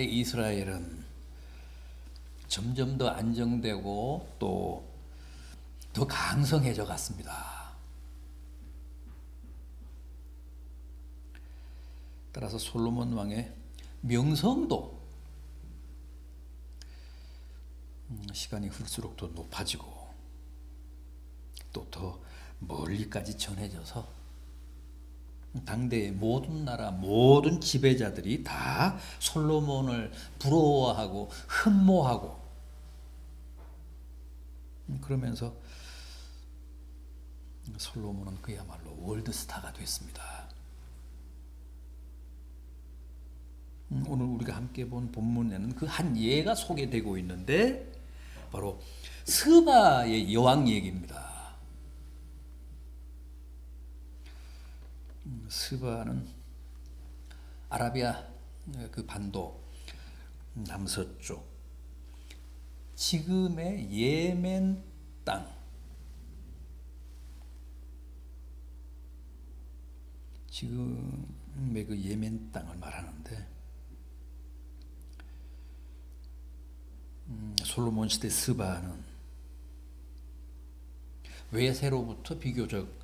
이스라엘은 점점 더 안정되고 또 더 강성해져 갔습니다. 따라서 솔로몬 왕의 명성도 시간이 흐를수록 더 높아지고 또 더 멀리까지 전해져서 당대의 모든 나라 모든 지배자들이 다 솔로몬을 부러워하고 흠모하고 그러면서 솔로몬은 그야말로 월드스타가 됐습니다. 오늘 우리가 함께 본 본문에는 그 한 예가 소개되고 있는데 바로 스바의 여왕 얘기입니다. 스바는 아라비아 그 반도 남서쪽 지금의 예멘 땅, 지금의 그 예멘 땅을 말하는데 솔로몬 시대 스바는 외세로부터 비교적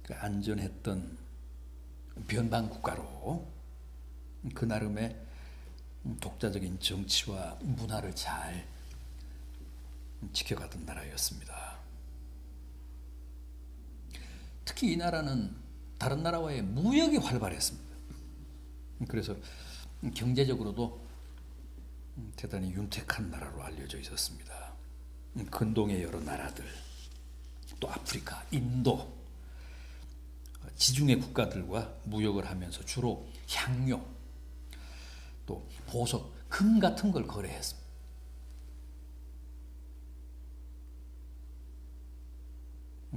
안전했던 변방 국가로 그 나름의 독자적인 정치와 문화를 잘 지켜가던 나라였습니다. 특히 이 나라는 다른 나라와의 무역이 활발했습니다. 그래서 경제적으로도 대단히 윤택한 나라로 알려져 있었습니다. 근동의 여러 나라들, 또 아프리카, 인도, 지중해 국가들과 무역을 하면서 주로 향료, 또 보석, 금 같은 걸 거래했습니다.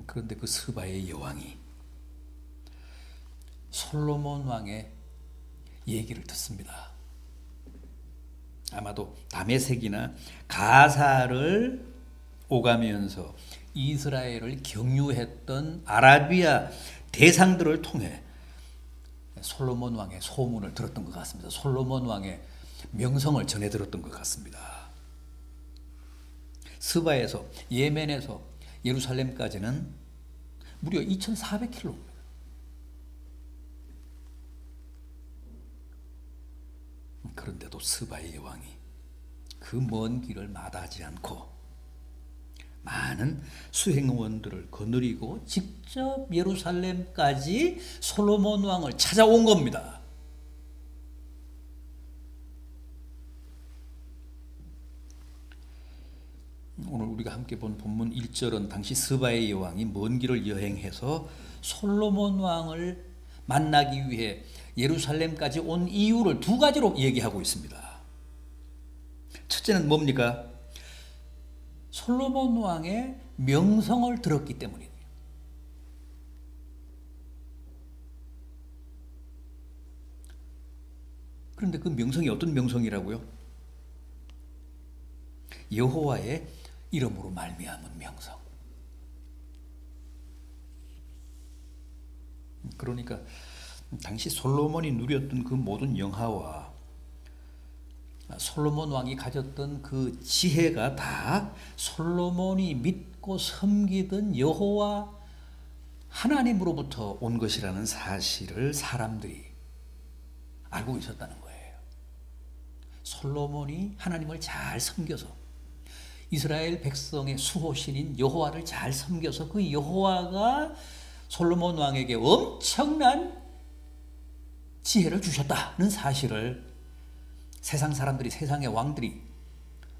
그런데 그 스바의 여왕이 솔로몬 왕의 얘기를 듣습니다. 아마도 다메섹이나 가사를 오가면서 이스라엘을 경유했던 아라비아 대상들을 통해 솔로몬 왕의 소문을 들었던 것 같습니다. 솔로몬 왕의 명성을 전해 들었던 것 같습니다. 스바에서 예멘에서 예루살렘까지는 무려 2,400km입니다. 그런데도 스바의 여왕이 그 먼 길을 마다하지 않고 많은 수행원들을 거느리고 직접 예루살렘까지 솔로몬 왕을 찾아온 겁니다. 오늘 우리가 함께 본 본문 1절은 당시 스바의 여왕이 먼 길을 여행해서 솔로몬 왕을 만나기 위해 예루살렘까지 온 이유를 두 가지로 얘기하고 있습니다. 첫째는 뭡니까? 솔로몬 왕의 명성을 들었기 때문이에요. 그런데 그 명성이 어떤 명성이라고요? 여호와의 이름으로 말미암은 명성. 그러니까 당시 솔로몬이 누렸던 그 모든 영화와 솔로몬 왕이 가졌던 그 지혜가 다 솔로몬이 믿고 섬기던 여호와 하나님으로부터 온 것이라는 사실을 사람들이 알고 있었다는 거예요. 솔로몬이 하나님을 잘 섬겨서 이스라엘 백성의 수호신인 여호와를 잘 섬겨서 그 여호와가 솔로몬 왕에게 엄청난 지혜를 주셨다는 사실을 세상 사람들이, 세상의 왕들이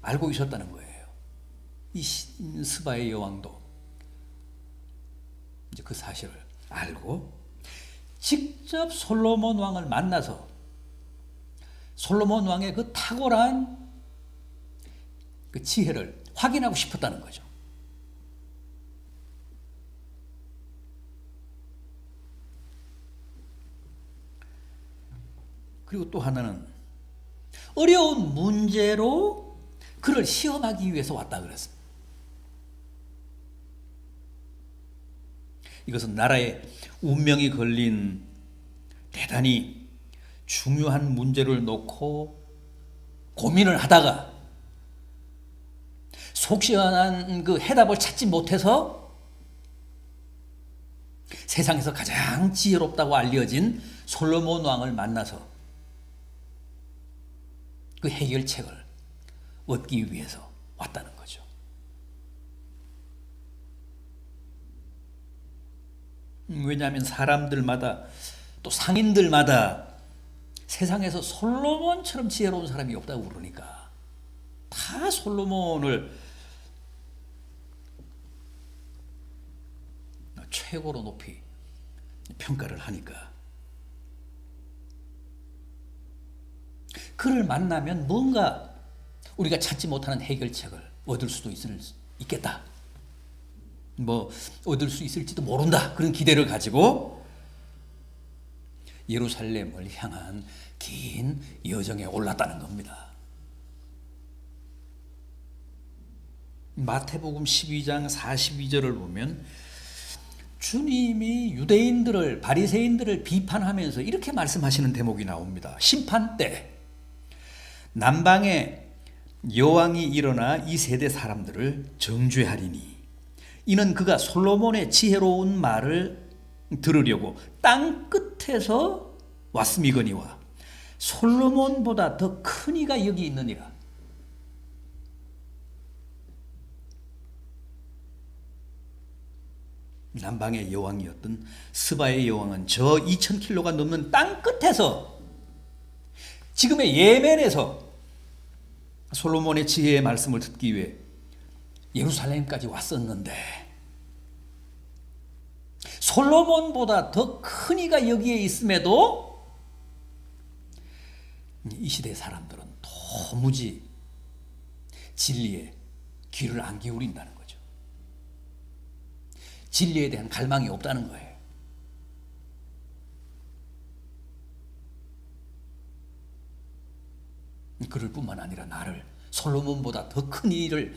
알고 있었다는 거예요. 이 스바의 여왕도 이제 그 사실을 알고 직접 솔로몬 왕을 만나서 솔로몬 왕의 그 탁월한 그 지혜를 확인하고 싶었다는 거죠. 그리고 또 하나는 어려운 문제로 그를 시험하기 위해서 왔다 그랬습니다. 이것은 나라의 운명이 걸린 대단히 중요한 문제를 놓고 고민을 하다가 속 시원한 그 해답을 찾지 못해서 세상에서 가장 지혜롭다고 알려진 솔로몬 왕을 만나서 그 해결책을 얻기 위해서 왔다는 거죠. 왜냐하면 사람들마다 또 상인들마다 세상에서 솔로몬처럼 지혜로운 사람이 없다고 그러니까 다 솔로몬을 최고로 높이 평가를 하니까 그를 만나면 뭔가 우리가 찾지 못하는 해결책을 얻을 수도 있겠다. 뭐 얻을 수 있을지도 모른다. 그런 기대를 가지고 예루살렘을 향한 긴 여정에 올랐다는 겁니다. 마태복음 12장 42절을 보면 주님이 유대인들을 바리새인들을 비판하면서 이렇게 말씀하시는 대목이 나옵니다. 심판 때 남방에 여왕이 일어나 이 세대 사람들을 정죄하리니 이는 그가 솔로몬의 지혜로운 말을 들으려고 땅 끝에서 왔음이거니와 솔로몬보다 더 큰 이가 여기 있느니라. 남방의 여왕이었던 스바의 여왕은 저 2000킬로가 넘는 땅 끝에서 지금의 예멘에서 솔로몬의 지혜의 말씀을 듣기 위해 예루살렘까지 왔었는데 솔로몬보다 더 큰 이가 여기에 있음에도 이 시대 사람들은 도무지 진리에 귀를 안 기울인다는 거죠. 진리에 대한 갈망이 없다는 거예요. 그럴 뿐만 아니라 나를 솔로몬보다 더 큰 일을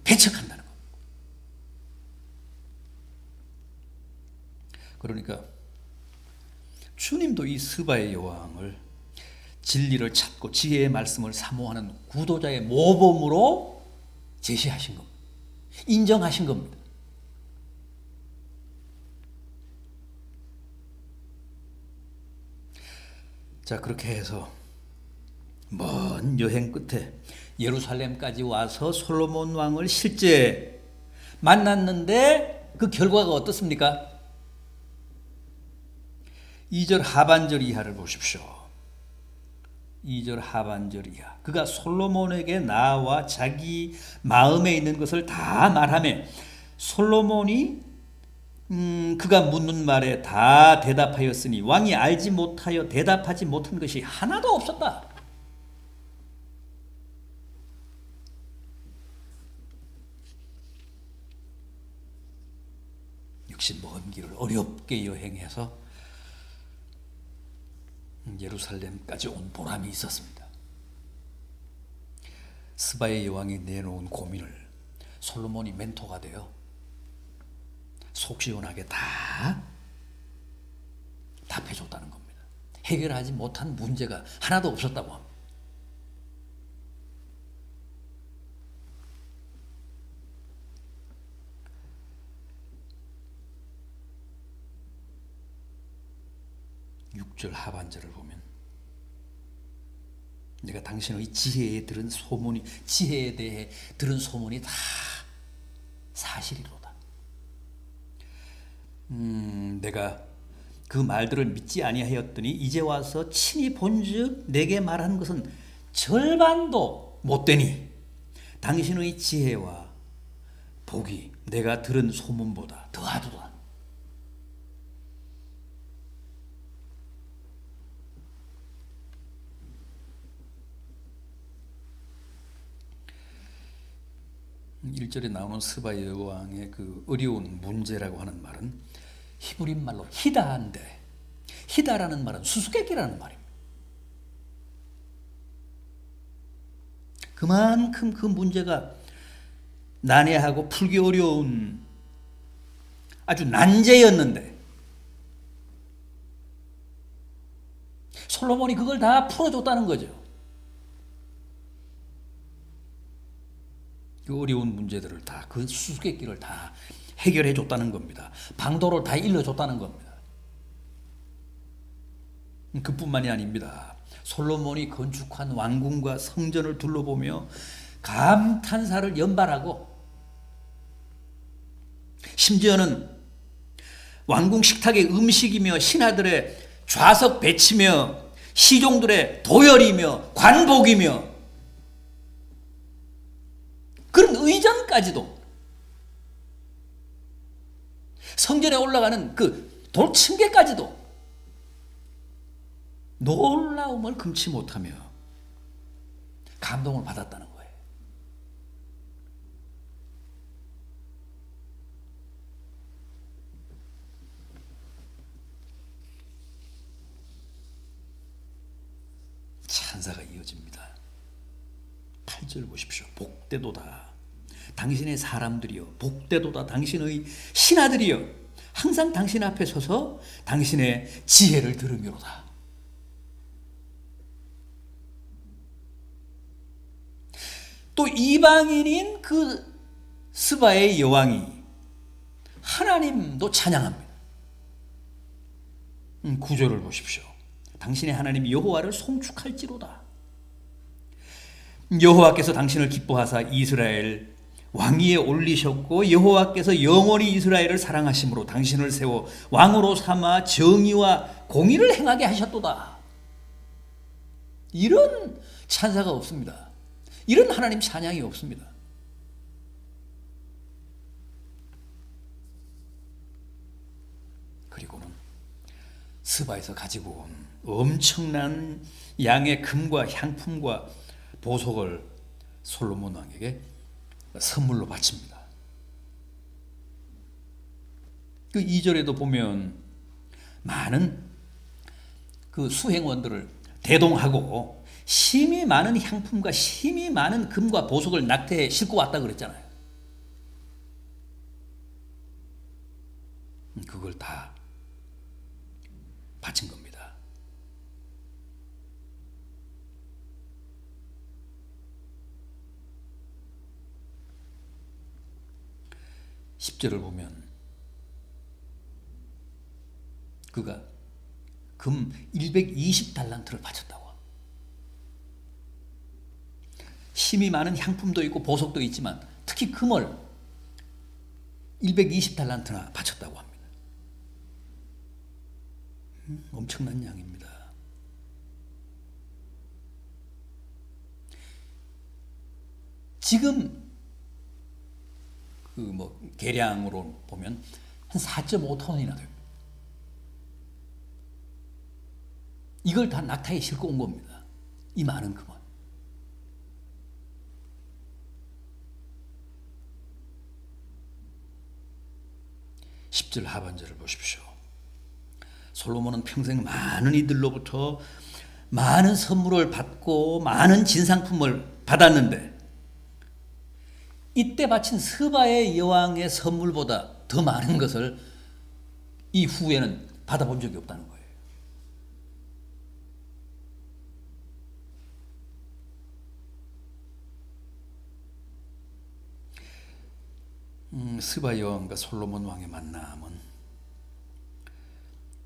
배척한다는 것. 그러니까 주님도 이 스바의 여왕을 진리를 찾고 지혜의 말씀을 사모하는 구도자의 모범으로 제시하신 겁니다. 인정하신 겁니다. 자, 그렇게 해서 먼 여행 끝에 예루살렘까지 와서 솔로몬 왕을 실제 만났는데 그 결과가 어떻습니까? 2절 하반절 이하를 보십시오. 2절 하반절 이하. 그가 솔로몬에게 나와 자기 마음에 있는 것을 다 말하며 솔로몬이 그가 묻는 말에 다 대답하였으니 왕이 알지 못하여 대답하지 못한 것이 하나도 없었다. 역시 먼 길을 어렵게 여행해서 예루살렘까지 온 보람이 있었습니다. 스바의 여왕이 내놓은 고민을 솔로몬이 멘토가 되어 속 시원하게 다 답해줬다는 겁니다. 해결하지 못한 문제가 하나도 없었다고 합니다. 절 하반절을 보면 내가 당신의 지혜에 대해 들은 소문이 다 사실이로다. 내가 그 말들을 믿지 아니하였더니 이제 와서 친히 본즉 내게 말하는 것은 절반도 못되니 당신의 지혜와 복이 내가 들은 소문보다 더하도다. 일절에 나오는 스바 여왕의 그 어려운 문제라고 하는 말은 히브리 말로 히다인데 히다라는 말은 수수께끼라는 말입니다. 그만큼 그 문제가 난해하고 풀기 어려운 아주 난제였는데 솔로몬이 그걸 다 풀어줬다는 거죠. 그 어려운 문제들을 다, 그 수수께끼를 다 해결해 줬다는 겁니다. 방도를 다 일러줬다는 겁니다. 그뿐만이 아닙니다. 솔로몬이 건축한 왕궁과 성전을 둘러보며 감탄사를 연발하고, 심지어는 왕궁 식탁의 음식이며 신하들의 좌석 배치며 시종들의 도열이며 관복이며 그런 의전까지도, 성전에 올라가는 그 돌층계까지도 놀라움을 금치 못하며 감동을 받았다는 거예요. 찬사가 이어집니다. 8절 보십시오. 복되도다 당신의 사람들이여, 복되도다 당신의 신하들이여, 항상 당신 앞에 서서 당신의 지혜를 들으미로다. 또 이방인인 그 스바의 여왕이 하나님도 찬양합니다. 9절을 보십시오. 당신의 하나님 여호와를 송축할지로다. 여호와께서 당신을 기뻐하사 이스라엘 왕위에 올리셨고, 여호와께서 영원히 이스라엘을 사랑하심으로 당신을 세워 왕으로 삼아 정의와 공의를 행하게 하셨도다. 이런 찬사가 없습니다. 이런 하나님 찬양이 없습니다. 그리고는 스바에서 가지고 온 엄청난 양의 금과 향품과 보석을 솔로몬 왕에게 선물로 바칩니다. 그 2절에도 보면 많은 그 수행원들을 대동하고 심히 많은 향품과 심히 많은 금과 보석을 낙태에 싣고 왔다 그랬잖아요. 그걸 다 바친 겁니다. (10절을) 보면 그가 금 120달란트를 바쳤다고. 심이 많은 향품도 있고 보석도 있지만 특히 금을 120달란트나 바쳤다고 합니다. 엄청난 양입니다. 지금 그 계량으로 보면 한 4.5톤이나 됩니다. 이걸 다 낙타에 싣고 온 겁니다. 이 많은 금은. 10절 하반절을 보십시오. 솔로몬은 평생 많은 이들로부터 많은 선물을 받고 많은 진상품을 받았는데, 이때 바친 스바의 여왕의 선물보다 더 많은 것을 이후에는 받아본 적이 없다는 거예요. 스바 여왕과 솔로몬 왕의 만남은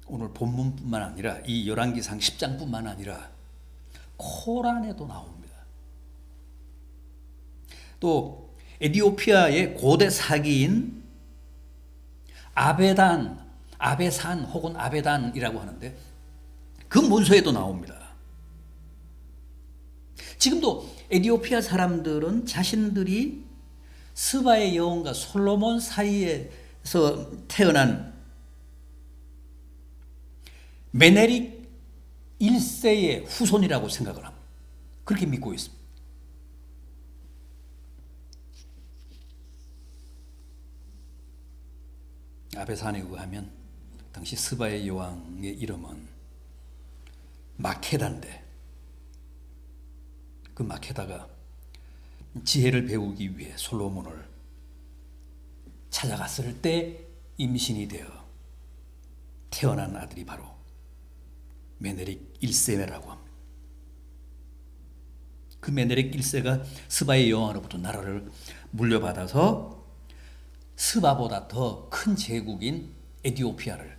오늘 본문뿐만 아니라 이 열왕기상 10장뿐만 아니라 코란에도 나옵니다. 또 에티오피아의 고대 사기인 아베산 혹은 아베단이라고 하는데 그 문서에도 나옵니다. 지금도 에티오피아 사람들은 자신들이 스바의 여왕과 솔로몬 사이에서 태어난 메네릭 1세의 후손이라고 생각을 합니다. 그렇게 믿고 있습니다. 아베산에 의하면 당시 스바의 여왕의 이름은 마케다인데, 그 마케다가 지혜를 배우기 위해 솔로몬을 찾아갔을 때 임신이 되어 태어난 아들이 바로 메네릭 1세라고 합니다. 그 메네릭 1세가 스바의 여왕으로부터 나라를 물려받아서 스바보다 더 큰 제국인 에티오피아를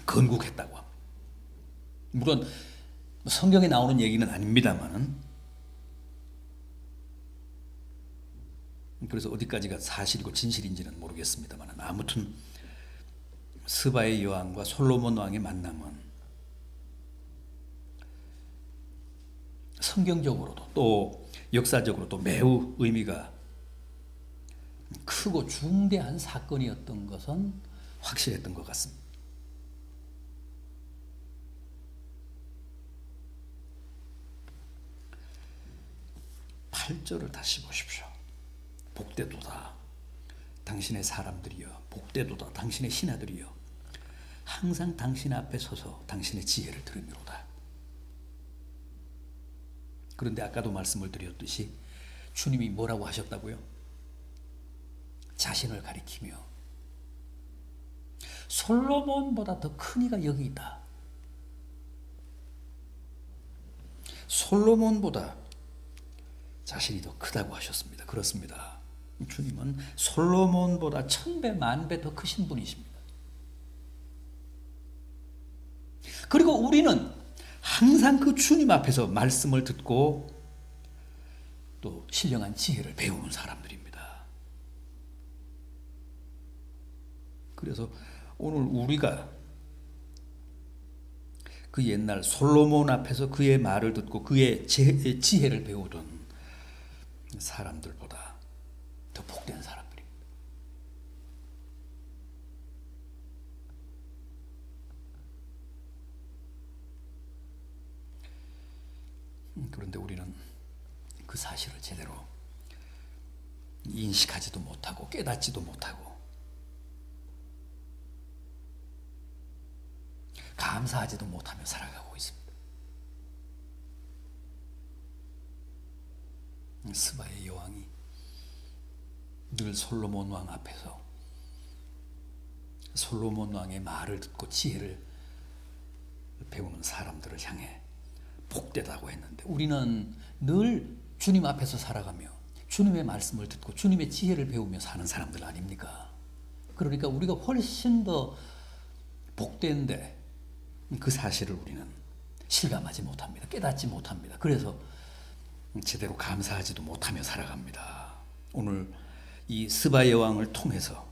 건국했다고 합니다. 물론 성경에 나오는 얘기는 아닙니다만은, 그래서 어디까지가 사실이고 진실인지는 모르겠습니다만, 아무튼 스바의 여왕과 솔로몬 왕의 만남은 성경적으로도 또 역사적으로도 매우 의미가 크고 중대한 사건이었던 것은 확실했던 것 같습니다. 8절을 다시 보십시오. 복되도다 당신의 사람들이여, 복되도다 당신의 신하들이여, 항상 당신 앞에 서서 당신의 지혜를 들으미로다. 그런데 아까도 말씀을 드렸듯이 주님이 뭐라고 하셨다고요? 자신을 가리키며 솔로몬보다 더 큰 이가 여기 있다. 솔로몬보다 자신이 더 크다고 하셨습니다. 그렇습니다. 주님은 솔로몬보다 1000배, 10,000배 더 크신 분이십니다. 그리고 우리는 항상 그 주님 앞에서 말씀을 듣고 또 신령한 지혜를 배우는 사람들입니다. 그래서 오늘 우리가 그 옛날 솔로몬 앞에서 그의 말을 듣고 그의 지혜를 배우던 사람들보다 더 복된 사람들입니다. 그런데 우리는 그 사실을 제대로 인식하지도 못하고 깨닫지도 못하고 감사하지도 못하며 살아가고 있습니다. 스바의 여왕이 늘 솔로몬 왕 앞에서 솔로몬 왕의 말을 듣고 지혜를 배우는 사람들을 향해 복되다고 했는데, 우리는 늘 주님 앞에서 살아가며 주님의 말씀을 듣고 주님의 지혜를 배우며 사는 사람들 아닙니까? 그러니까 우리가 훨씬 더 복된데 그 사실을 우리는 실감하지 못합니다. 깨닫지 못합니다. 그래서 제대로 감사하지도 못하며 살아갑니다. 오늘 이 스바 여왕을 통해서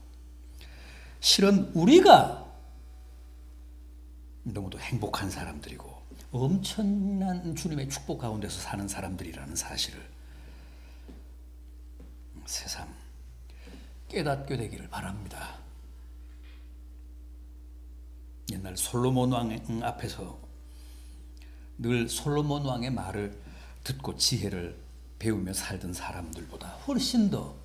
실은 우리가 너무도 행복한 사람들이고 엄청난 주님의 축복 가운데서 사는 사람들이라는 사실을 새삼 깨닫게 되기를 바랍니다. 옛날 솔로몬 왕 앞에서 늘 솔로몬 왕의 말을 듣고 지혜를 배우며 살던 사람들보다 훨씬 더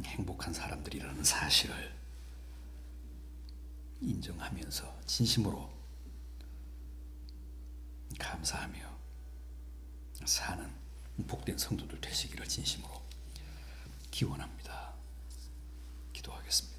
행복한 사람들이라는 사실을 인정하면서 진심으로 감사하며 사는 복된 성도들 되시기를 진심으로 기원합니다. 기도하겠습니다.